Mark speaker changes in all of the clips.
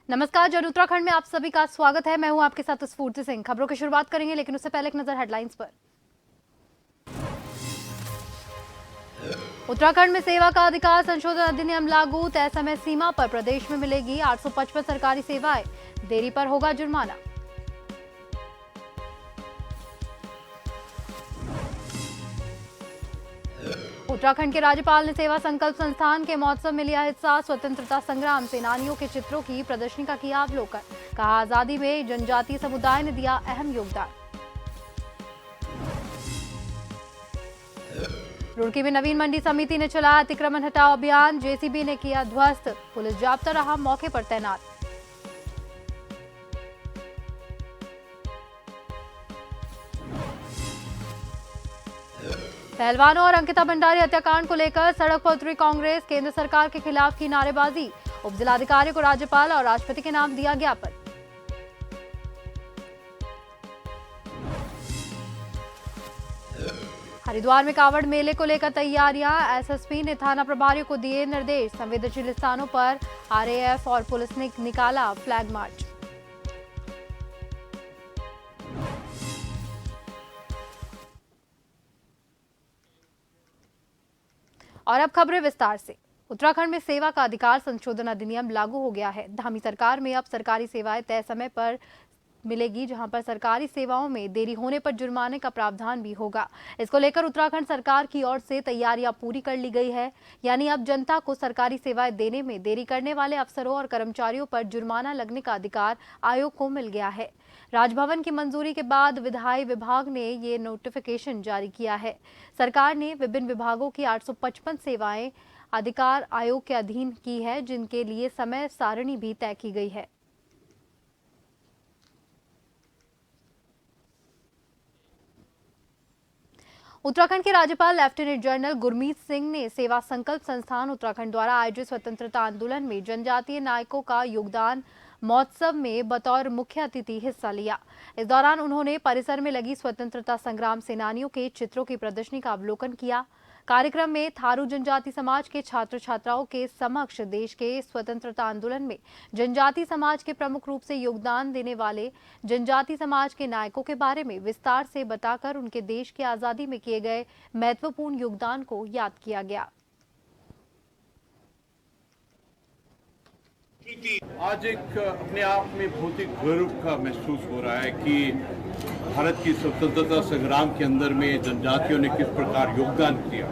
Speaker 1: नमस्कार, जन उत्तराखंड में आप सभी का स्वागत है। मैं हूं आपके साथ स्फूर्ति सिंह। खबरों की शुरुआत करेंगे, लेकिन उससे पहले एक नजर हेडलाइंस पर। उत्तराखंड में सेवा का अधिकार संशोधन अधिनियम लागू, तय समय सीमा पर प्रदेश में मिलेगी 855 सरकारी सेवाएं, देरी पर होगा जुर्माना। उत्तराखंड के राज्यपाल ने सेवा संकल्प संस्थान के महोत्सव में लिया हिस्सा, स्वतंत्रता संग्राम सेनानियों के चित्रों की प्रदर्शनी का किया अवलोकन, कहा आजादी में जनजातीय समुदाय ने दिया अहम योगदान। रुड़की में नवीन मंडी समिति ने चलाया अतिक्रमण हटाओ अभियान, जेसीबी ने किया ध्वस्त, पुलिस जाब्ता रहा मौके पर तैनात। पहलवानों और अंकिता भंडारी हत्याकांड को लेकर सड़क पर उतरी कांग्रेस, केंद्र सरकार के खिलाफ की नारेबाजी, उपजिलाधिकारी को राज्यपाल और राष्ट्रपति के नाम दिया ज्ञापन। हरिद्वार में कांवड़ मेले को लेकर तैयारियां, एसएसपी ने थाना प्रभारियों को दिए निर्देश, संवेदनशील स्थानों पर आरएएफ और पुलिस ने निकाला फ्लैग मार्च। और अब खबरें विस्तार से। उत्तराखंड में सेवा का अधिकार संशोधन अधिनियम लागू हो गया है। धामी सरकार में अब सरकारी सेवाएं तय समय पर मिलेगी, जहां पर सरकारी सेवाओं में देरी होने पर जुर्माने का प्रावधान भी होगा। इसको लेकर उत्तराखंड सरकार की ओर से तैयारियां पूरी कर ली गई है, यानी अब जनता को सरकारी सेवाएं देने में देरी करने वाले अफसरों और कर्मचारियों पर जुर्माना लगने का अधिकार आयोग को मिल गया है। राजभवन की मंजूरी के बाद विधायी विभाग ने ये नोटिफिकेशन जारी किया है। सरकार ने विभिन्न विभागों की 855 सेवाएं अधिकार आयोग के अधीन की है, जिनके लिए समय सारणी भी तय की गई है। उत्तराखंड के राज्यपाल लेफ्टिनेंट जनरल गुरमीत सिंह ने सेवा संकल्प संस्थान उत्तराखंड द्वारा आयोजित स्वतंत्रता आंदोलन में जनजातीय नायकों का योगदान महोत्सव में बतौर मुख्य अतिथि हिस्सा लिया। इस दौरान उन्होंने परिसर में लगी स्वतंत्रता संग्राम सेनानियों के चित्रों की प्रदर्शनी का अवलोकन किया। कार्यक्रम में थारू जनजाति समाज के छात्र छात्राओं के समक्ष देश के स्वतंत्रता आंदोलन में जनजाति समाज के प्रमुख रूप से योगदान देने वाले जनजाति समाज के नायकों के बारे में विस्तार से बताकर उनके देश की आजादी में किए गए महत्वपूर्ण योगदान को याद किया गया।
Speaker 2: आज एक अपने आप में बहुत ही गर्व का महसूस हो रहा है कि भारत की स्वतंत्रता संग्राम के अंदर में जनजातियों ने किस प्रकार योगदान किया।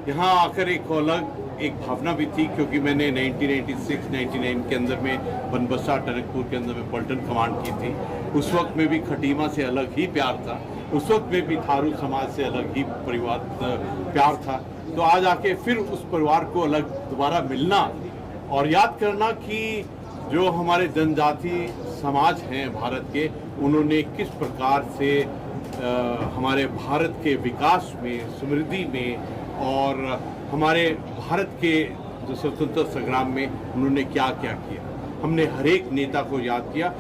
Speaker 2: यहाँ आकर एक अलग एक भावना भी थी, क्योंकि मैंने 1996-99 के अंदर में बनबसा टनकपुर के अंदर में पलटन कमांड की थी। उस वक्त में भी खटीमा से अलग ही प्यार था, उस वक्त में भी थारू समाज से अलग ही परिवार प्यार था। तो आज आके फिर उस परिवार को अलग दोबारा मिलना और याद करना कि जो हमारे जनजाति समाज हैं भारत के, उन्होंने किस प्रकार से हमारे भारत के विकास में, समृद्धि में और हमारे भारत के जो स्वतंत्रता संग्राम में उन्होंने क्या क्या किया। हमने हर एक नेता को याद किया।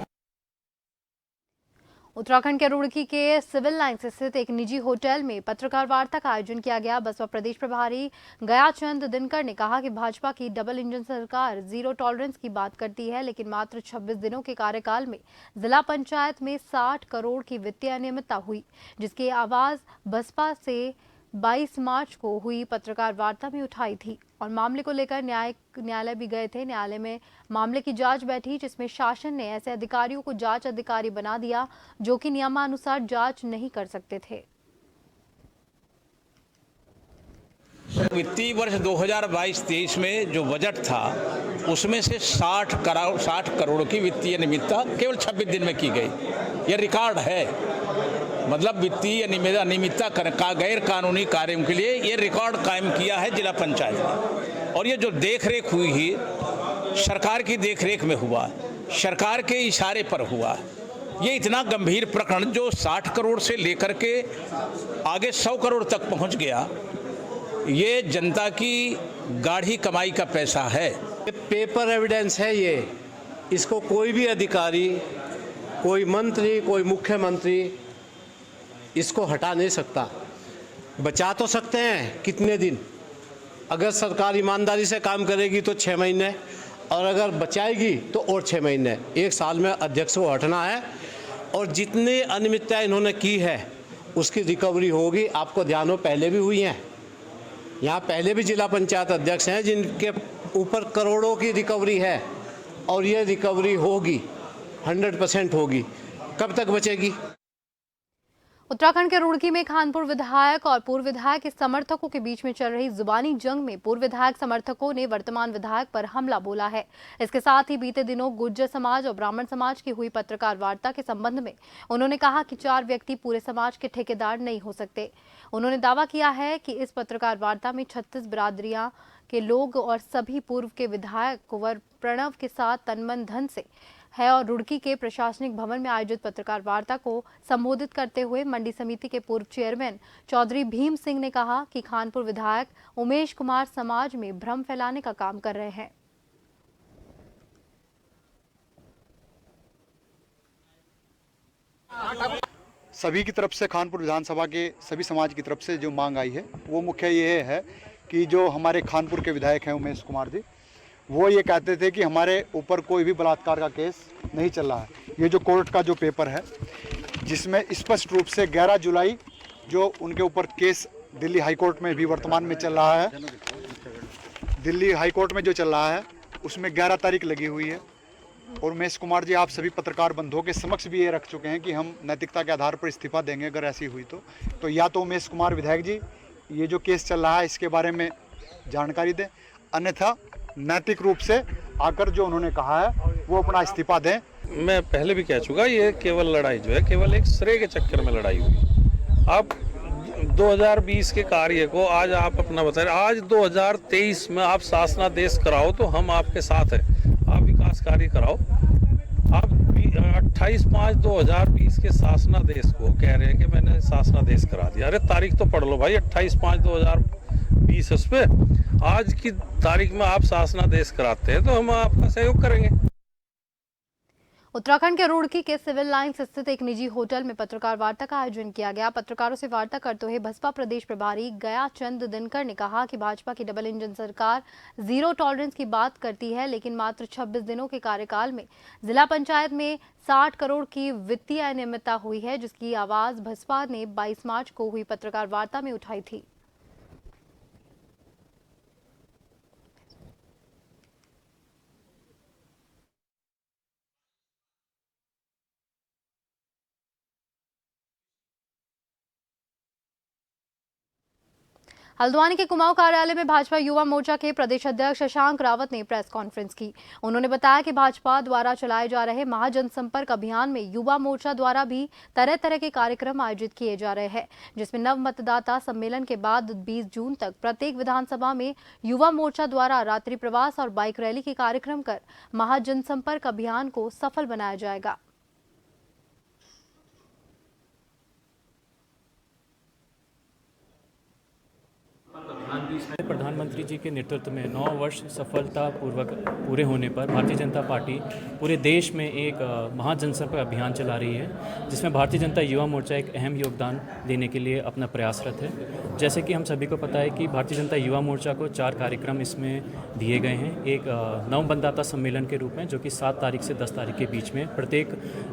Speaker 1: उत्तराखंड के रुड़की के सिविल लाइंस स्थित एक निजी होटल में पत्रकार वार्ता का आयोजन किया गया। बसपा प्रदेश प्रभारी गयाचंद दिनकर ने कहा कि भाजपा की डबल इंजन सरकार जीरो टॉलरेंस की बात करती है, लेकिन मात्र 26 दिनों के कार्यकाल में जिला पंचायत में 60 करोड़ की वित्तीय अनियमितता हुई, जिसकी आवाज बसपा से 22 मार्च को हुई पत्रकार वार्ता में उठाई थी और मामले को लेकर न्यायालय भी गए थे। न्यायालय में मामले की जांच बैठी, जिसमें शासन ने ऐसे अधिकारियों को जांच अधिकारी बना दिया जो कि नियमानुसार जांच नहीं कर सकते थे।
Speaker 3: वित्तीय वर्ष 2022-23 में जो बजट था, उसमें से 60 करोड़ की वित्तीय अनियमितता केवल 26 दिन में की गई। यह रिकॉर्ड है। मतलब वित्तीय अनियमितता का गैर कानूनी कार्यों के लिए ये रिकॉर्ड कायम किया है जिला पंचायत ने। और ये जो देखरेख हुई है, सरकार की देखरेख में हुआ, सरकार के इशारे पर हुआ। ये इतना गंभीर प्रकरण जो 60 करोड़ से लेकर के आगे 100 करोड़ तक पहुंच गया, ये जनता की गाढ़ी कमाई का पैसा है।
Speaker 4: ये पेपर एविडेंस है। ये इसको कोई भी अधिकारी, कोई मंत्री, कोई मुख्यमंत्री इसको हटा नहीं सकता। बचा तो सकते हैं कितने दिन, अगर सरकार ईमानदारी से काम करेगी तो 6 महीने, और अगर बचाएगी तो और 6 महीने। 1 साल में अध्यक्ष को हटना है, और जितनी अनियमितता इन्होंने की है उसकी रिकवरी होगी। आपको ध्यान हो, पहले भी हुई हैं। यहाँ पहले भी जिला पंचायत अध्यक्ष हैं जिनके ऊपर करोड़ों की रिकवरी है, और ये रिकवरी होगी, 100% होगी। कब तक बचेगी?
Speaker 1: उत्तराखंड के रुड़की में खानपुर विधायक और पूर्व विधायक के समर्थकों के बीच में चल रही जुबानी जंग में पूर्व विधायक समर्थकों ने वर्तमान विधायक पर हमला बोला है। इसके साथ ही बीते दिनों गुर्जर समाज और ब्राह्मण समाज की हुई पत्रकार वार्ता के संबंध में उन्होंने कहा कि 4 व्यक्ति पूरे समाज के ठेकेदार नहीं हो सकते। उन्होंने दावा किया है कि इस पत्रकार वार्ता में 36 बिरादरियां के लोग और सभी पूर्व के विधायक कुंवर प्रणव के साथ तनमन धन से है। और रुड़की के प्रशासनिक भवन में आयोजित पत्रकार वार्ता को संबोधित करते हुए मंडी समिति के पूर्व चेयरमैन चौधरी भीम सिंह ने कहा कि खानपुर विधायक उमेश कुमार समाज में भ्रम फैलाने का काम कर रहे हैं।
Speaker 5: सभी की तरफ से, खानपुर विधानसभा के सभी समाज की तरफ से जो मांग आई है वो मुख्य ये है कि जो हमारे खानपुर के विधायक हैं उमेश कुमार जी, वो ये कहते थे कि हमारे ऊपर कोई भी बलात्कार का केस नहीं चल रहा है। ये जो कोर्ट का जो पेपर है जिसमें स्पष्ट रूप से 11 जुलाई जो उनके ऊपर केस दिल्ली हाई कोर्ट में भी वर्तमान में चल रहा है, दिल्ली हाई कोर्ट में जो चल रहा है उसमें 11 तारीख लगी हुई है। और उमेश कुमार जी आप सभी पत्रकार बंधुओं के समक्ष भी ये रख चुके हैं कि हम नैतिकता के आधार पर इस्तीफा देंगे अगर ऐसी हुई तो या तो उमेश कुमार विधायक जी ये जो केस चल रहा है इसके बारे में जानकारी दें, अन्यथा नैतिक रूप से आकर जो उन्होंने कहा है वो अपना इस्तीफा दें।
Speaker 6: मैं पहले भी कह चुका, ये केवल लड़ाई जो है केवल एक श्रेय के चक्कर में लड़ाई हुई। आप 2020 के कार्य को आज आप अपना बताएं, आज 2023 में आप शासनादेश कराओ तो हम आपके साथ हैं। आप विकास कार्य कराओ। आप 28/5/2020 के शासनादेश को कह रहे हैं कि मैंने शासनादेश करा दिया। अरे तारीख तो पढ़ लो भाई, 28/5/2020 उस पर आज की तारीख में आप शासनादेश कराते हैं तो हम आपका सहयोग करेंगे।
Speaker 1: उत्तराखंड के रुड़की के सिविल लाइंस स्थित एक निजी होटल में पत्रकार वार्ता का आयोजन किया गया। पत्रकारों से वार्ता करते हुए बसपा प्रदेश प्रभारी गया चंद दिनकर ने कहा कि भाजपा की डबल इंजन सरकार जीरो टॉलरेंस की बात करती है, लेकिन मात्र 26 दिनों के कार्यकाल में जिला पंचायत में 60 करोड़ की वित्तीय अनियमितता हुई है, जिसकी आवाज बसपा ने 22 मार्च को हुई पत्रकार वार्ता में उठाई थी। हल्द्वानी के कुमाऊं कार्यालय में भाजपा युवा मोर्चा के प्रदेश अध्यक्ष शशांक रावत ने प्रेस कॉन्फ्रेंस की। उन्होंने बताया कि भाजपा द्वारा चलाए जा रहे महाजनसंपर्क अभियान में युवा मोर्चा द्वारा भी तरह तरह के कार्यक्रम आयोजित किए जा रहे हैं, जिसमें नव मतदाता सम्मेलन के बाद 20 जून तक प्रत्येक विधानसभा में युवा मोर्चा द्वारा रात्रि प्रवास और बाइक रैली के कार्यक्रम कर महाजनसंपर्क अभियान को सफल बनाया जाएगा।
Speaker 7: प्रधानमंत्री जी के नेतृत्व में 9 वर्ष सफलतापूर्वक पूरे होने पर भारतीय जनता पार्टी पूरे देश में एक महाजनसंपर्क अभियान चला रही है, जिसमें भारतीय जनता युवा मोर्चा एक अहम योगदान देने के लिए अपना प्रयासरत है। जैसे कि हम सभी को पता है कि भारतीय जनता युवा मोर्चा को 4 कार्यक्रम इसमें दिए गए हैं। एक नव मतदाता सम्मेलन के रूप में जो कि 7 तारीख से 10 तारीख के बीच में प्रत्येक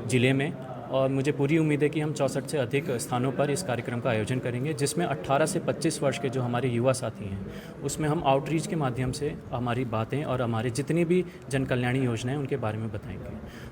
Speaker 7: जिले में, और मुझे पूरी उम्मीद है कि हम 64 से अधिक स्थानों पर इस कार्यक्रम का आयोजन करेंगे, जिसमें 18 से 25 वर्ष के जो हमारे युवा साथी हैं उसमें हम आउटरीच के माध्यम से हमारी बातें और हमारी जितनी भी जन कल्याणी योजनाएं उनके बारे में बताएंगे।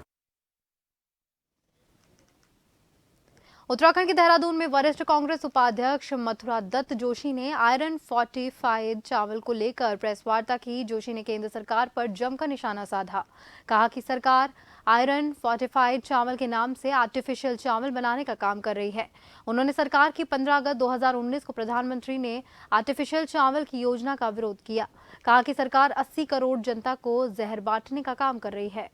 Speaker 1: उत्तराखंड के देहरादून में वरिष्ठ कांग्रेस उपाध्यक्ष मथुरा दत्त जोशी ने आयरन फोर्टिफाइड चावल को लेकर प्रेस वार्ता की। जोशी ने केंद्र सरकार पर जमकर निशाना साधा। कहा कि सरकार आयरन फोर्टिफाइड चावल के नाम से आर्टिफिशियल चावल बनाने का काम कर रही है। उन्होंने सरकार की 15 अगस्त 2019 को प्रधानमंत्री ने आर्टिफिशियल चावल की योजना का विरोध किया। कहा कि सरकार 80 करोड़ जनता को जहर बांटने का काम कर रही है।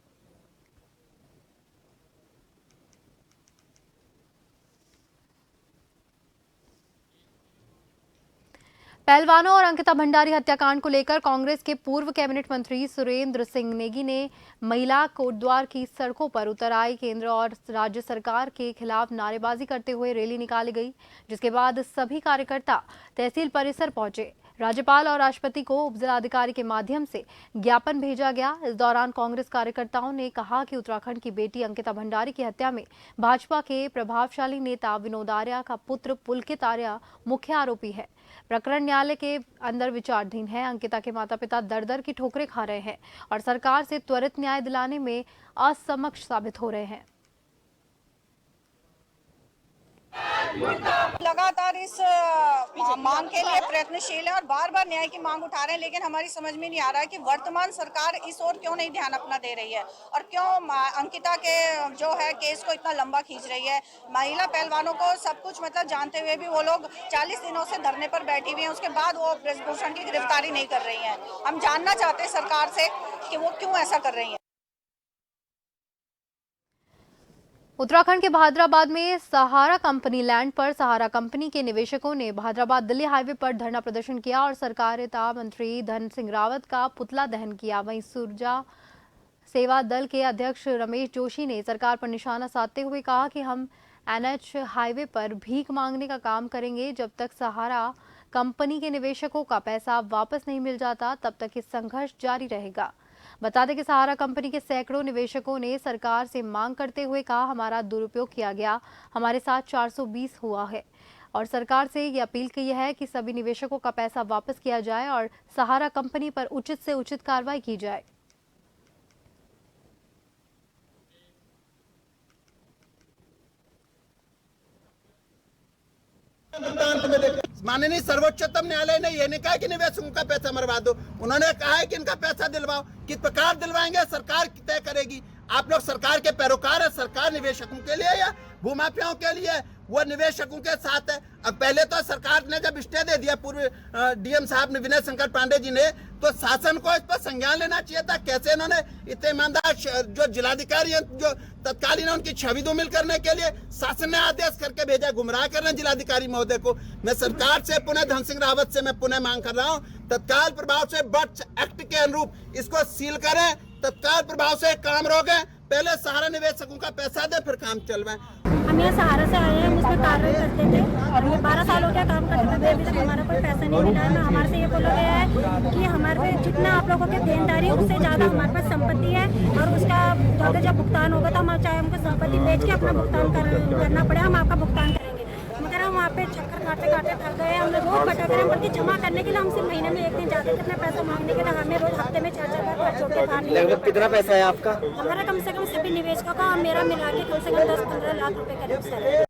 Speaker 1: पहलवानों और अंकिता भंडारी हत्याकांड को लेकर कांग्रेस के पूर्व कैबिनेट मंत्री सुरेंद्र सिंह नेगी ने महिला कोटद्वार की सड़कों पर उतर आई। केंद्र और राज्य सरकार के खिलाफ नारेबाजी करते हुए रैली निकाली गई, जिसके बाद सभी कार्यकर्ता तहसील परिसर पहुंचे। राज्यपाल और राष्ट्रपति को उपजिलाधिकारी के माध्यम से ज्ञापन भेजा गया। इस दौरान कांग्रेस कार्यकर्ताओं ने कहा कि उत्तराखंड की बेटी अंकिता भंडारी की हत्या में भाजपा के प्रभावशाली नेता विनोद आर्या का पुत्र पुलकित आर्या मुख्य आरोपी है। प्रकरण न्यायालय के अंदर विचाराधीन है। अंकिता के माता पिता दर दर की ठोकरें खा रहे हैं और सरकार से त्वरित न्याय दिलाने में असमक्ष साबित हो रहे हैं।
Speaker 8: लगातार इस मांग के लिए प्रयत्नशील है और बार बार न्याय की मांग उठा रहे हैं, लेकिन हमारी समझ में नहीं आ रहा है कि वर्तमान सरकार इस ओर क्यों नहीं ध्यान अपना दे रही है और क्यों अंकिता के जो है केस को इतना लंबा खींच रही है। महिला पहलवानों को सब कुछ मतलब जानते हुए भी वो लोग 40 दिनों से धरने पर बैठी हुई हैं, उसके बाद वो ब्रजभूषण की गिरफ्तारी नहीं कर रही हैं। हम जानना चाहते हैं सरकार से कि वो क्यों ऐसा कर रही है।
Speaker 1: उत्तराखंड के भादराबाद में सहारा कंपनी लैंड पर सहारा कंपनी के निवेशकों ने भादराबाद दिल्ली हाईवे पर धरना प्रदर्शन किया और सहकारिता मंत्री धन सिंह रावत का पुतला दहन किया। वहीं सुरजा सेवा दल के अध्यक्ष रमेश जोशी ने सरकार पर निशाना साधते हुए कहा कि हम एनएच हाईवे पर भीख मांगने का काम करेंगे। जब तक सहारा कंपनी के निवेशकों का पैसा वापस नहीं मिल जाता तब तक इस संघर्ष जारी रहेगा। बता दें कि सहारा कंपनी के सैकड़ों निवेशकों ने सरकार से मांग करते हुए कहा, हमारा दुरुपयोग किया गया, हमारे साथ 420 हुआ है और सरकार से ये अपील की है कि सभी निवेशकों का पैसा वापस किया जाए और सहारा कंपनी पर उचित से उचित कार्रवाई की जाए।
Speaker 9: माननीय सर्वोच्चतम न्यायालय ने यह नहीं कहा कि निवेशकों का पैसा मरवा दो, उन्होंने कहा है कि इनका पैसा दिलवाओ। किस प्रकार दिलवाएंगे सरकार तय करेगी। आप लोग सरकार के पैरोकार है, सरकार निवेशकों के लिए या भूमाफियाओं के लिए? वो निवेशकों के साथ है। अब पहले तो सरकार ने जब स्टे दे दिया पूर्व डीएम साहब ने, विनय शंकर पांडे जी ने, तो शासन को इस पर संज्ञान लेना चाहिए था। कैसे इन्होंने इतने ईमानदार जो जिलाधिकारी हैं, जो तत्कालीन उनकी छवि धूमिल करने के लिए शासन ने आदेश करके भेजा, गुमराह कर रहे हैं जिलाधिकारी महोदय को। मैं सरकार से पुनः धन सिंह रावत से मैं पुनः मांग कर रहा हूँ, तत्काल प्रभाव से बर्ड्स एक्ट के अनुरूप इसको सील करें, तत्काल प्रभाव से काम रोकें। पहले सहारा निवेशकों का पैसा दे, फिर काम चलवाएं।
Speaker 10: हम यहाँ सहारा से आए हैं, हम उसमें कार्रवाई करते थे और ये 12 साल हो गया काम करते थे, अभी तक हमारा कोई पैसा नहीं मिला है। हमारे से ये बोला गया है कि हमारे पे जितना आप लोगों के देनदारी है उससे ज़्यादा हमारे पास संपत्ति है और उसका ज़्यादा जब भुगतान होगा तो हम चाहे हमको संपत्ति बेच के अपना भुगतान करना पड़े, हम आपका भुगतान करेंगे। मगर हम वहाँ पे चक्कर काटते काटते थक गए, हमने रोज भटक रहे हैं, बल्कि जमा करने के लिए हमसे महीने में एक दिन जाते थे अपना पैसा मांगने के लिए। हमें रोज हफ्ते में 4-4 बार खर्च होते बाहर।
Speaker 9: लगभग कितना पैसा है आपका?
Speaker 10: हमारा कम से कम सभी निवेशकों का मेरा मिला के कम से कम 10-15 लाख रुपए करीब सर।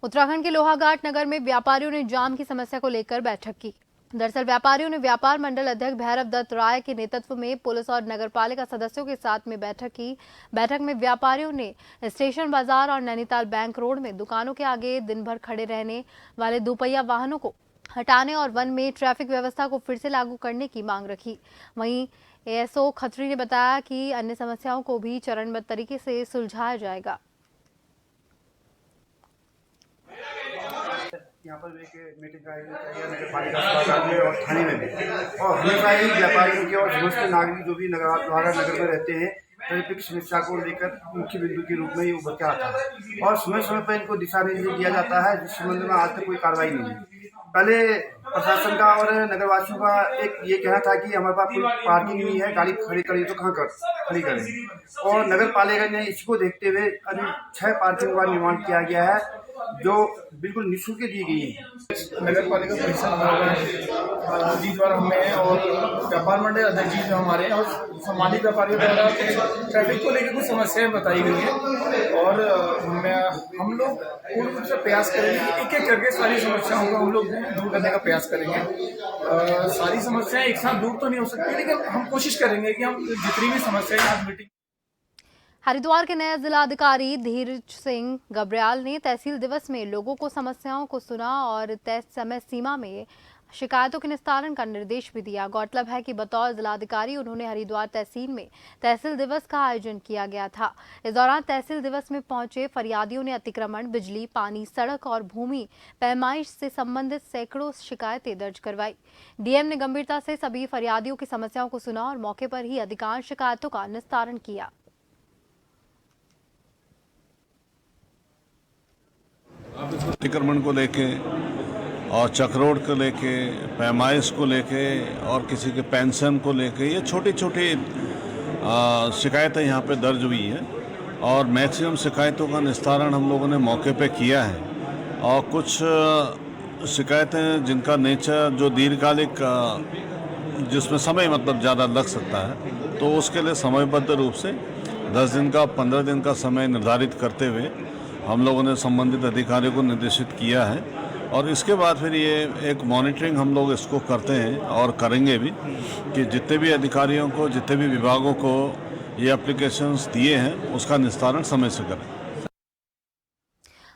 Speaker 1: उत्तराखंड के लोहाघाट नगर में व्यापारियों ने जाम की समस्या को लेकर बैठक की। दरअसल व्यापारियों ने व्यापार मंडल अध्यक्ष भैरव दत्त राय के नेतृत्व में पुलिस और नगरपालिका सदस्यों के साथ में बैठक की। बैठक में व्यापारियों ने स्टेशन बाजार और नैनीताल बैंक रोड में दुकानों के आगे दिन भर खड़े रहने वाले दोपहिया वाहनों को हटाने और वन में ट्रैफिक व्यवस्था को फिर से लागू करने की मांग रखी। वहीं एएसओ खत्री ने बताया कि अन्य समस्याओं को भी चरणबद्ध तरीके से सुलझाया जाएगा।
Speaker 11: यहाँ पर एक मीटिंग नगरपालिका में और थाने में भी, और हमेशा ही व्यापारियों के और समस्त नागरिक जो भी लोहाघाट नगर में रहते हैं ट्रैफिक समस्या को लेकर मुख्य बिंदु के रूप में ये उभर के आता है और समय समय पर इनको दिशा निर्देश दिया जाता है, जिस संबंध में आज तक कोई कार्रवाई नहीं है। पहले प्रशासन का और नगरवासियों का एक ये कहना था कि हमारे पास कोई पार्किंग नहीं है, गाड़ी खड़ी करें तो कहाँ खड़ी करें, और नगर पालिका ने इसको देखते हुए अभी 6 पार्किंग का निर्माण किया गया है जो बिल्कुल निःशुल्क दी गई है।
Speaker 12: नगर पालिका परिषद जी द्वारा हमें और व्यापार मंडल अध्यक्ष जी जो हमारे और सम्मानित व्यापारियों द्वारा ट्रैफिक को लेकर कुछ समस्याएं बताई गई हैं और हम लोग पूर्ण रूप से प्रयास करेंगे, एक एक करके सारी समस्याओं को हम लोग दूर करने का प्रयास करेंगे। सारी समस्याएं एक साथ दूर तो नहीं हो सकती, लेकिन हम कोशिश करेंगे कि हम जितनी भी समस्याएं आज मीटिंग।
Speaker 1: हरिद्वार के नए जिलाधिकारी धीरज सिंह गब्रियाल ने तहसील दिवस में लोगों को समस्याओं को सुना और तय समय सीमा में शिकायतों के निस्तारण का निर्देश भी दिया। गौरतलब है कि बतौर जिलाधिकारी उन्होंने हरिद्वार तहसील में तहसील दिवस का आयोजन किया गया था। इस दौरान तहसील दिवस में पहुंचे फरियादियों ने अतिक्रमण, बिजली, पानी, सड़क और भूमि पैमाइश से संबंधित सैकड़ों शिकायतें दर्ज करवाई। डीएम ने गंभीरता से सभी फरियादियों की समस्याओं को सुना और मौके पर ही अधिकांश शिकायतों का निस्तारण किया।
Speaker 13: अतिक्रमण को लेके और चक्रोड को लेके, पैमाइश को लेके और किसी के पेंशन को लेके, ये छोटी छोटी शिकायतें यहाँ पे दर्ज हुई हैं और मैक्सिमम शिकायतों का निस्तारण हम लोगों ने मौके पे किया है। और कुछ शिकायतें जिनका नेचर जो दीर्घकालिक, जिसमें समय मतलब ज़्यादा लग सकता है, तो उसके लिए समयबद्ध रूप से 10 दिन का 15 दिन का समय निर्धारित करते हुए हम लोगों ने संबंधित अधिकारियों को निर्देशित किया है। और इसके बाद फिर ये एक मॉनिटरिंग हम लोग इसको करते हैं और करेंगे भी कि जितने भी अधिकारियों को, जितने भी विभागों को ये एप्लीकेशंस दिए हैं उसका निस्तारण समय से करें।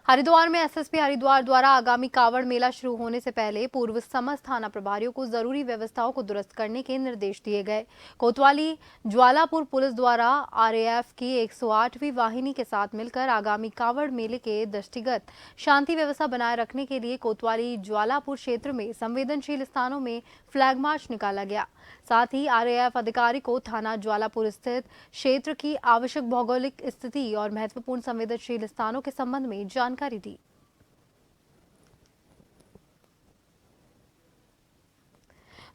Speaker 1: हरिद्वार में एसएसपी हरिद्वार द्वारा आगामी कावड़ मेला शुरू होने से पहले पूर्व समस्त थाना प्रभारियों को जरूरी व्यवस्थाओं को दुरुस्त करने के निर्देश दिए गए। कोतवाली ज्वालापुर पुलिस द्वारा आरएएफ की 108वीं वाहिनी के साथ मिलकर आगामी कावड़ मेले के दृष्टिगत शांति व्यवस्था बनाए रखने के लिए कोतवाली ज्वालापुर क्षेत्र में संवेदनशील स्थानों में फ्लैग मार्च निकाला गया। साथ ही आरएएफ अधिकारी को थाना ज्वालापुर स्थित क्षेत्र की आवश्यक भौगोलिक स्थिति और महत्वपूर्ण संवेदनशील स्थानों के संबंध में जानकारी दी।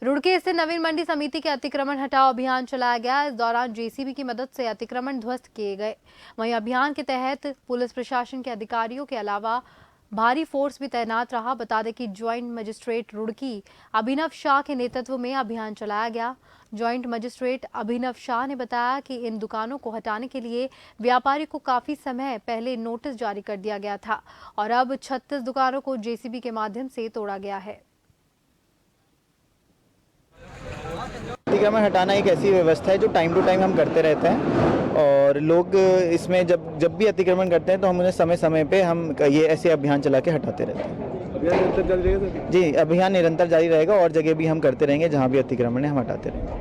Speaker 1: रुड़की स्थित नवीन मंडी समिति के अतिक्रमण हटाओ अभियान चलाया गया। इस दौरान जेसीबी की मदद से अतिक्रमण ध्वस्त किए गए। वहीं अभियान के तहत पुलिस प्रशासन के अधिकारियों के अलावा भारी फोर्स भी तैनात रहा। बता दें कि ज्वाइंट मजिस्ट्रेट रुड़की अभिनव शाह के नेतृत्व में अभियान चलाया गया। ज्वाइंट मजिस्ट्रेट अभिनव शाह ने बताया कि इन दुकानों को हटाने के लिए व्यापारी को काफी समय पहले नोटिस जारी कर दिया गया था और अब 36 दुकानों को जेसीबी के माध्यम से तोड़ा गया है।
Speaker 14: अतिक्रमण हटाना एक ऐसी व्यवस्था है जो टाइम टू टाइम हम करते रहते हैं और लोग इसमें जब भी अतिक्रमण करते हैं तो हम उन्हें समय समय पे हम ये ऐसे अभियान चला के हटाते रहते हैं। अभियान निरंतर जारी रहेगा? जी, अभियान निरंतर जारी रहेगा और जगह भी हम करते रहेंगे जहाँ भी अतिक्रमण है हम हटाते रहेंगे।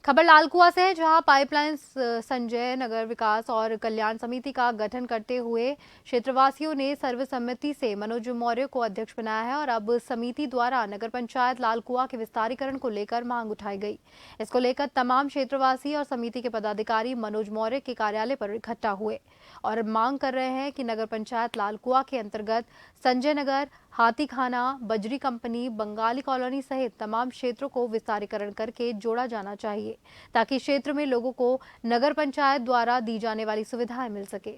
Speaker 1: खबर लालकुआ से है, जहां पाइपलाइन संजय नगर विकास और कल्याण समिति का गठन करते हुए क्षेत्रवासियों ने सर्वसम्मति से मनोज मौर्य को अध्यक्ष बनाया है और अब समिति द्वारा नगर पंचायत लालकुआ के विस्तारीकरण को लेकर मांग उठाई गई। इसको लेकर तमाम क्षेत्रवासी और समिति के पदाधिकारी मनोज मौर्य के कार्यालय पर इकट्ठा हुए और मांग कर रहे हैं कि नगर पंचायत लालकुआ के अंतर्गत संजय नगर, हाथीखाना, बजरी कंपनी, बंगाली कॉलोनी सहित तमाम क्षेत्रों को विस्तारीकरण करके जोड़ा जाना चाहिए ताकि क्षेत्र में लोगों को नगर पंचायत द्वारा दी जाने वाली सुविधाएं मिल सके।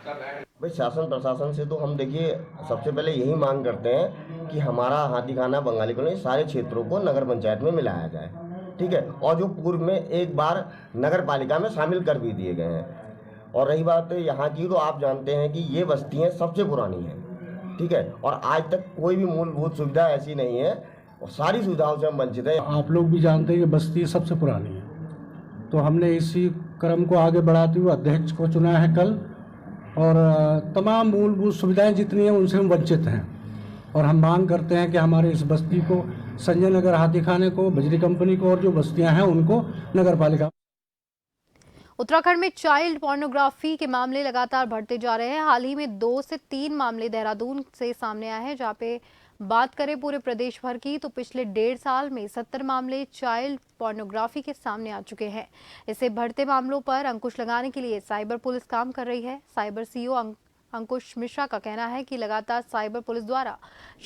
Speaker 15: भाई शासन प्रशासन से तो हम देखिए सबसे पहले यही मांग करते हैं कि हमारा हाथीखाना, बंगाली कॉलोनी सारे क्षेत्रों को नगर पंचायत में मिलाया जाए, ठीक है, और जो पूर्व में एक बार नगर पालिका में शामिल कर भी दिए गए हैं। और रही बात यहाँ की, तो आप जानते हैं कि ये बस्तियाँ सबसे पुरानी हैं, ठीक है, और आज तक कोई भी मूलभूत सुविधा ऐसी नहीं है और सारी सुविधाओं से हम वंचित हैं।
Speaker 16: आप लोग भी जानते हैं कि बस्ती सबसे पुरानी है, तो हमने इसी क्रम को आगे बढ़ाते हुए अध्यक्ष को चुना है कल और तमाम मूलभूत सुविधाएं जितनी हैं उनसे हम वंचित हैं और हम मांग करते हैं कि हमारे इस बस्ती को, संजय नगर, हाथीखाने को, बजरी कंपनी को और जो बस्तियां हैं उनको नगर पालिका।
Speaker 1: उत्तराखंड में चाइल्ड पोर्नोग्राफी के मामले लगातार बढ़ते जा रहे हैं। हाल ही में 2 से 3 मामले देहरादून से सामने आए हैं। जहां पे बात करें पूरे प्रदेश भर की तो पिछले 1.5 साल में 70 मामले चाइल्ड पोर्नोग्राफी के सामने आ चुके हैं। इससे बढ़ते मामलों पर अंकुश लगाने के लिए साइबर पुलिस काम कर रही है। साइबर सीईओ अंकुश मिश्रा का कहना है कि लगातार साइबर पुलिस द्वारा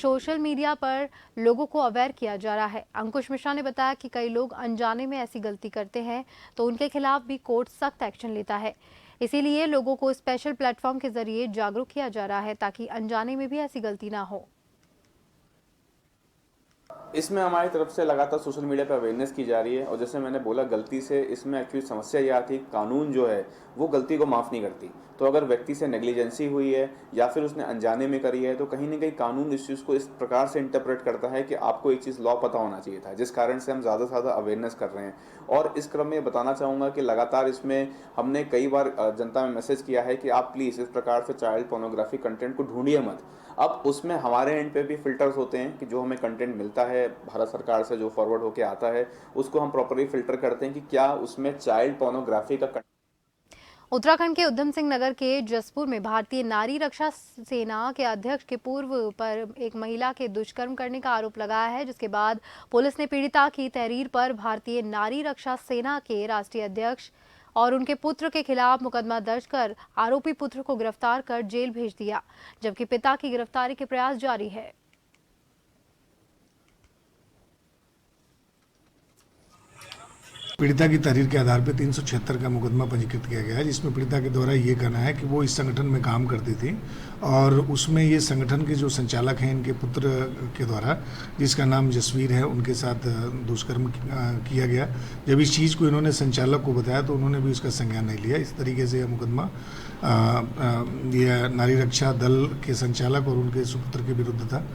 Speaker 1: सोशल मीडिया पर लोगों को अवेयर किया जा रहा है। अंकुश मिश्रा ने बताया कि कई लोग अनजाने में ऐसी गलती करते हैं तो उनके खिलाफ भी कोर्ट सख्त एक्शन लेता है। इसीलिए लोगों को स्पेशल प्लेटफॉर्म के जरिए जागरूक किया जा रहा है ताकि अनजाने में भी ऐसी गलती ना हो।
Speaker 17: इसमें हमारी तरफ से लगातार सोशल मीडिया पर अवेयरनेस की जा रही है और जैसे मैंने बोला गलती से इसमें एक्चुअली समस्या ये आती है कानून जो है वो गलती को माफ़ नहीं करती। तो अगर व्यक्ति से नेग्लिजेंसी हुई है या फिर उसने अनजाने में करी है तो कहीं ना कहीं कानून इस चीज़ को इस प्रकार से इंटरप्रेट करता है कि आपको एक चीज़ लॉ पता होना चाहिए था, जिस कारण से हम ज़्यादा से ज़्यादा अवेयरनेस कर रहे हैं। और इस क्रम में बताना चाहूँगा कि लगातार इसमें हमने कई बार जनता में मैसेज किया है कि आप प्लीज़ इस प्रकार से चाइल्ड पोर्नोग्राफी कंटेंट को ढूंढिए मत। अब उसमें हमारे एंड पे भी फिल्टर्स होते हैं कि जो हमें कंटेंट मिलता है भारत सरकार से जो फॉरवर्ड होके आता है उसको हम प्रॉपरली फिल्टर करते हैं कि क्या उसमें चाइल्ड पोर्नोग्राफी का।
Speaker 1: उत्तराखंड के उधम सिंह नगर के जसपुर में भारतीय नारी रक्षा सेना के अध्यक्ष के पूर्व पर एक महिला के दुष्कर्म करने का आरोप लगाया है, जिसके बाद पुलिस ने पीड़िता की तहरीर पर भारतीय नारी रक्षा सेना के राष्ट्रीय अध्यक्ष और उनके पुत्र के खिलाफ मुकदमा दर्ज कर आरोपी पुत्र को गिरफ्तार कर जेल भेज दिया, जबकि पिता की गिरफ्तारी के प्रयास जारी है।
Speaker 18: पीड़िता की तहरीर के आधार पर 376 का मुकदमा पंजीकृत किया गया है, जिसमें पीड़िता के द्वारा ये कहना है कि वो इस संगठन में काम करती थी और उसमें ये संगठन के जो संचालक हैं इनके पुत्र के द्वारा, जिसका नाम जसवीर है, उनके साथ दुष्कर्म किया गया। जब इस चीज़ को इन्होंने संचालक को बताया तो उन्होंने भी उसका संज्ञान नहीं लिया। इस तरीके से यह मुकदमा यह नारी रक्षा दल के संचालक और उनके सुपुत्र के विरुद्ध था।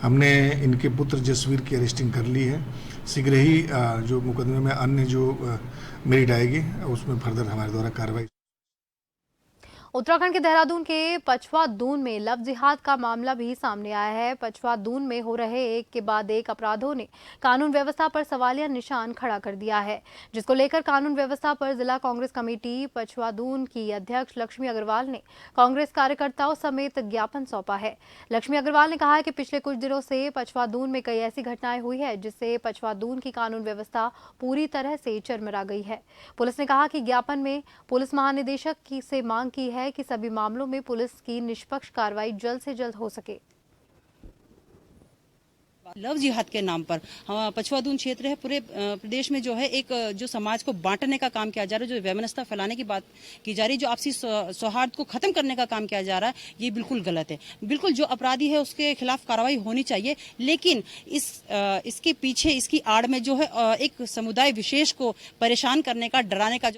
Speaker 18: हमने इनके पुत्र जसवीर की अरेस्टिंग कर ली है। शीघ्र ही जो मुकदमे में अन्य जो मेरिट आएगी उसमें फर्दर हमारे द्वारा कार्रवाई।
Speaker 1: उत्तराखंड के देहरादून के पछवा दून में लव जिहाद का मामला भी सामने आया है। पछवा दून में हो रहे एक के बाद एक अपराधों ने कानून व्यवस्था पर सवालिया निशान खड़ा कर दिया है, जिसको लेकर कानून व्यवस्था पर जिला कांग्रेस कमेटी पछवा दून की अध्यक्ष लक्ष्मी अग्रवाल ने कांग्रेस कार्यकर्ताओं समेत ज्ञापन सौंपा है। लक्ष्मी अग्रवाल ने कहा है कि पिछले कुछ दिनों से पछवा दून में कई ऐसी घटनाएं हुई है जिससे पछवा दून की कानून व्यवस्था पूरी तरह से चरमरा गई है। पुलिस ने कहा कि ज्ञापन में पुलिस महानिदेशक की से मांग की है कि सभी मामलों में पुलिस की निष्पक्ष कार्रवाई जल्द से जल्द हो सके।
Speaker 19: लव जिहाद के नाम पर पछवा दून क्षेत्र है, पूरे प्रदेश में जो है एक जो समाज को बांटने का काम किया जा रहा है, जो वैमनस्यता फैलाने की बात की जा रही है, जो आपसी सौहार्द को खत्म करने का काम किया जा रहा है, ये बिल्कुल गलत है। बिल्कुल जो अपराधी है उसके खिलाफ कार्रवाई होनी चाहिए, लेकिन इसके पीछे इसकी आड़ में जो है एक समुदाय विशेष को परेशान करने का, डराने का।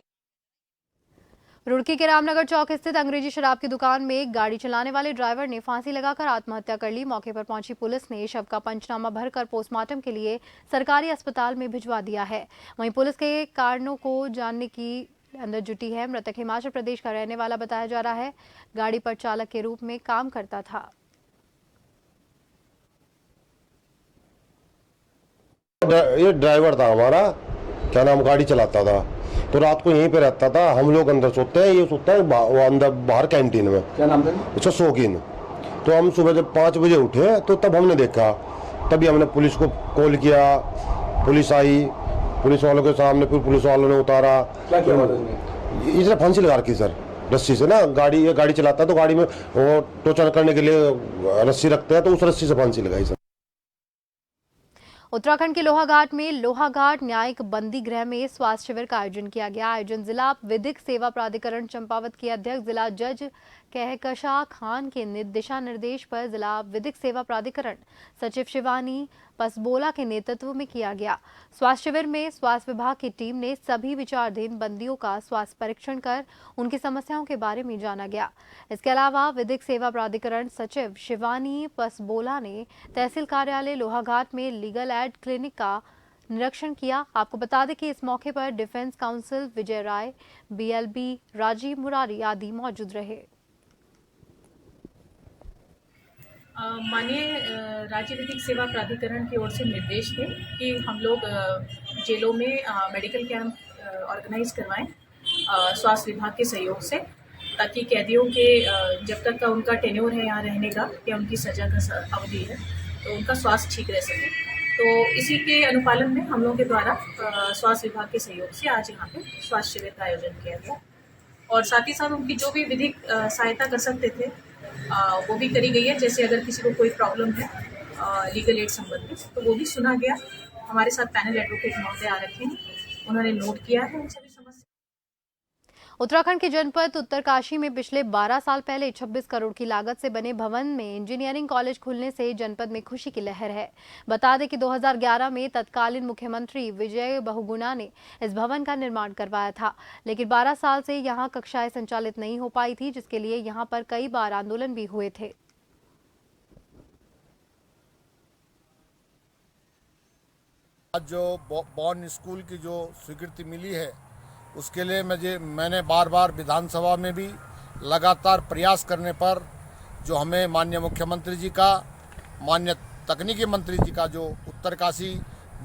Speaker 1: रुड़की के रामनगर चौक स्थित अंग्रेजी शराब की दुकान में एक गाड़ी चलाने वाले ड्राइवर ने फांसी लगाकर आत्महत्या कर ली। मौके पर पहुंची पुलिस ने शव का पंचनामा भरकर पोस्टमार्टम के लिए सरकारी अस्पताल में भिजवा दिया है। वहीं पुलिस के कारणों को जानने की अंदर जुटी है। मृतक हिमाचल प्रदेश का रहने वाला बताया जा रहा है। गाड़ी पर चालक के रूप में काम करता था।
Speaker 20: ये ड्राइवर था हमारा, क्या नाम, गाड़ी चलाता था, तो रात को यहीं पे रहता था। हम लोग अंदर सोते हैं, ये सोता है वो अंदर बाहर कैंटीन में। क्या नाम था इसका? शौकीन। तो हम सुबह जब 5 बजे उठे तो तब हमने देखा, तभी हमने पुलिस को कॉल किया, पुलिस आई, पुलिस वालों के सामने फिर पुलिस वालों ने उतारा। क्या किया इसने? फांसी लगा रखी सर, रस्सी से ना। गाड़ी चलाता है तो गाड़ी में वो टोचन करने के लिए रस्सी रखते हैं, तो उस रस्सी से फांसी लगाई सर।
Speaker 1: उत्तराखंड के लोहाघाट में लोहाघाट न्यायिक बंदी गृह में स्वास्थ्य शिविर का आयोजन किया गया। आयोजन जिला विधिक सेवा प्राधिकरण चंपावत के अध्यक्ष जिला जज कहकशा खान के दिशा निर्देश पर जिला विधिक सेवा प्राधिकरण सचिव शिवानी पसबोला के नेतृत्व में किया गया। स्वास्थ्य शिविर में स्वास्थ्य विभाग की टीम ने सभी विचाराधीन बंदियों का स्वास्थ्य परीक्षण कर उनकी समस्याओं के बारे में जाना गया। इसके अलावा विधिक सेवा प्राधिकरण सचिव शिवानी पसबोला ने तहसील कार्यालय लोहाघाट में लीगल एड क्लिनिक का निरीक्षण किया। आपको बता दें कि इस मौके पर डिफेंस काउंसिल विजय राय, BLB राजीव मुरारी आदि मौजूद रहे।
Speaker 21: माननीय राज्य विधिक सेवा प्राधिकरण की ओर से निर्देश थे कि हम लोग जेलों में मेडिकल कैंप ऑर्गेनाइज करवाएं स्वास्थ्य विभाग के सहयोग से, ताकि कैदियों के जब तक का उनका टेन्योर है यहाँ रहने का या उनकी सजा का अवधि है तो उनका स्वास्थ्य ठीक रह सके। तो इसी के अनुपालन में हम लोगों के द्वारा स्वास्थ्य विभाग के सहयोग से आज यहाँ पे स्वास्थ्य शिविर का आयोजन किया गया और साथ ही साथ उनकी जो भी विधिक सहायता कर सकते थे वो भी करी गई है। जैसे अगर किसी को कोई प्रॉब्लम है लीगल एड संबंधित तो वो भी सुना गया। हमारे साथ पैनल एडवोकेट महोदय आ रखे हैं, उन्होंने नोट किया है उन सभी समस्या।
Speaker 1: उत्तराखंड के जनपद उत्तरकाशी में पिछले 12 साल पहले 26 करोड़ की लागत से बने भवन में इंजीनियरिंग कॉलेज खुलने से जनपद में खुशी की लहर है। बता दें कि 2011 में तत्कालीन मुख्यमंत्री विजय बहुगुणा ने इस भवन का निर्माण करवाया था, लेकिन 12 साल से यहां कक्षाएं संचालित नहीं हो पाई थी, जिसके लिए यहां पर कई बार आंदोलन भी हुए थे।
Speaker 2: आज जो बॉर्न स्कूल की जो स्वीकृति मिली है उसके लिए मैंने बार बार विधानसभा में भी लगातार प्रयास करने पर जो हमें माननीय मुख्यमंत्री जी का, माननीय तकनीकी मंत्री जी का जो उत्तरकाशी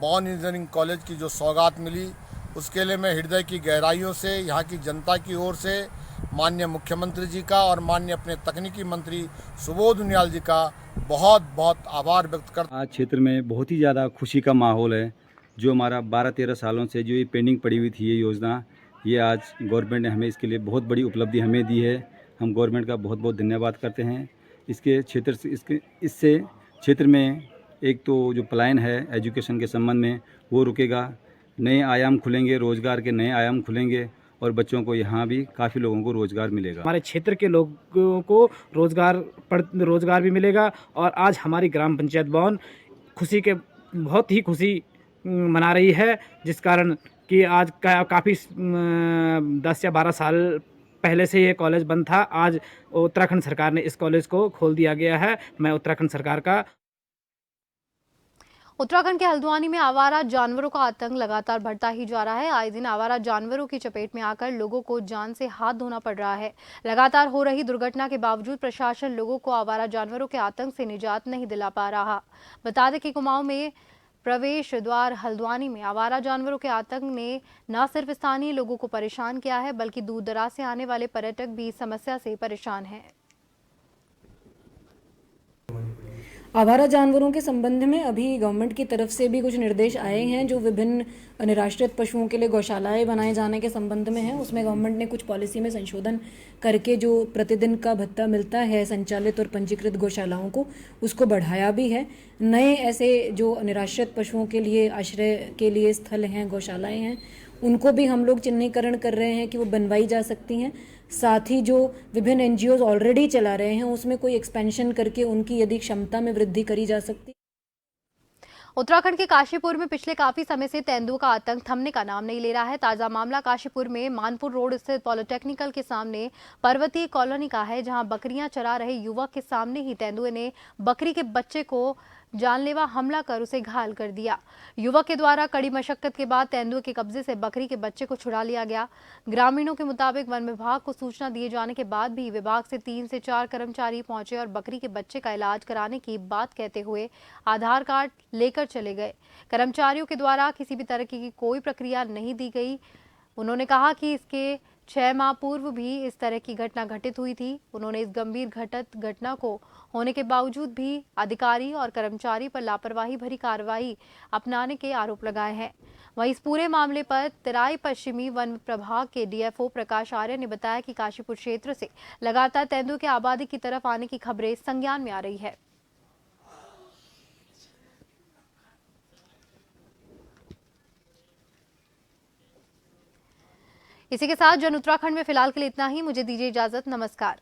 Speaker 2: बॉर्न इंजीनियरिंग कॉलेज की जो सौगात मिली, उसके लिए मैं हृदय की गहराइयों से यहाँ की जनता की ओर से माननीय मुख्यमंत्री जी का और माननीय अपने तकनीकी मंत्री सुबोध उनियाल जी का बहुत बहुत आभार व्यक्त करता।
Speaker 22: आज क्षेत्र में बहुत ही ज़्यादा खुशी का माहौल है। जो हमारा 12-13 सालों से जो ये पेंडिंग पड़ी हुई थी ये योजना, ये आज गवर्नमेंट ने हमें इसके लिए बहुत बड़ी उपलब्धि हमें दी है। हम गवर्नमेंट का बहुत बहुत धन्यवाद करते हैं। इसके क्षेत्र से इससे क्षेत्र में एक तो जो पलायन है एजुकेशन के संबंध में वो रुकेगा, नए आयाम खुलेंगे, रोज़गार के नए आयाम खुलेंगे और बच्चों को यहाँ भी काफ़ी लोगों को रोज़गार मिलेगा।
Speaker 23: हमारे क्षेत्र के लोगों को रोज़गार भी मिलेगा और आज हमारी ग्राम पंचायत बॉर्न बहुत ही खुशी मना रही है, जिस कारण कि आज काफ़ी 10 या 12 साल पहले से ये कॉलेज बंद था। आज उत्तराखंड सरकार ने इस कॉलेज को खोल दिया गया है। मैं उत्तराखंड सरकार का।
Speaker 1: उत्तराखंड के हल्द्वानी में आवारा जानवरों का आतंक लगातार बढ़ता ही जा रहा है। आए दिन आवारा जानवरों की चपेट में आकर लोगों को जान से हाथ धोना पड़ रहा है। लगातार हो रही दुर्घटना के बावजूद प्रशासन लोगों को आवारा जानवरों के आतंक से निजात नहीं दिला पा रहा। बता दें कि कुमाऊं में प्रवेश द्वार हल्द्वानी में आवारा जानवरों के आतंक ने न सिर्फ स्थानीय लोगों को परेशान किया है, बल्कि दूर दराज से आने वाले पर्यटक भी इस समस्या से परेशान हैं।
Speaker 24: आवारा जानवरों के संबंध में अभी गवर्नमेंट की तरफ से भी कुछ निर्देश आए हैं जो विभिन्न निराश्रित पशुओं के लिए गौशालाएं बनाए जाने के संबंध में है। उसमें गवर्नमेंट ने कुछ पॉलिसी में संशोधन करके जो प्रतिदिन का भत्ता मिलता है संचालित और पंजीकृत गौशालाओं को, उसको बढ़ाया भी है। नए ऐसे जो निराश्रित पशुओं के लिए आश्रय के लिए स्थल हैं, गौशालाएँ हैं, उनको भी हम लोग चिन्हीकरण कर रहे हैं कि वो बनवाई जा सकती हैं। साथ ही जो विभिन्न एनजीओज ऑलरेडी चला रहे हैं उसमें कोई एक्सपेंशन करके उनकी यदि क्षमता में वृद्धि करी जा सकती।
Speaker 1: उत्तराखंड के काशीपुर में पिछले काफी समय से तेंदुओं का आतंक थमने का नाम नहीं ले रहा है। ताजा मामला काशीपुर में मानपुर रोड स्थित पॉलिटेक्निकल के सामने पर्वतीय कॉलोनी का है, जहां बकरियां चरा रहे युवक के सामने ही तेंदुए ने बकरी के बच्चे को जानलेवा हमला कर उसे घायल कर दिया। युवक के द्वारा कड़ी मशक्कत के बाद तेंदुए के कब्जे से बकरी के बच्चे को छुड़ा लिया गया। ग्रामीणों के मुताबिक वन विभाग को सूचना दिए जाने के बाद भी विभाग से 3 से 4 कर्मचारी पहुंचे और बकरी के बच्चे का इलाज कराने की बात कहते हुए आधार कार्ड लेकर चले गए। कर्मचारियों के द्वारा किसी भी तरह की कोई प्रक्रिया नहीं दी गई। उन्होंने कहा कि इसके 6 माह पूर्व भी इस तरह की घटना घटित हुई थी। उन्होंने इस गंभीर घटना को होने के बावजूद भी अधिकारी और कर्मचारी पर लापरवाही भरी कार्रवाई अपनाने के आरोप लगाए हैं। वहीं इस पूरे मामले पर तराई पश्चिमी वन प्रभाग के डीएफओ प्रकाश आर्य ने बताया कि काशीपुर क्षेत्र से लगातार तेंदुए के आबादी की तरफ आने की खबरें संज्ञान में आ रही है। इसी के साथ जन उत्तराखंड में फिलहाल के लिए इतना ही। मुझे दीजिए इजाजत। नमस्कार।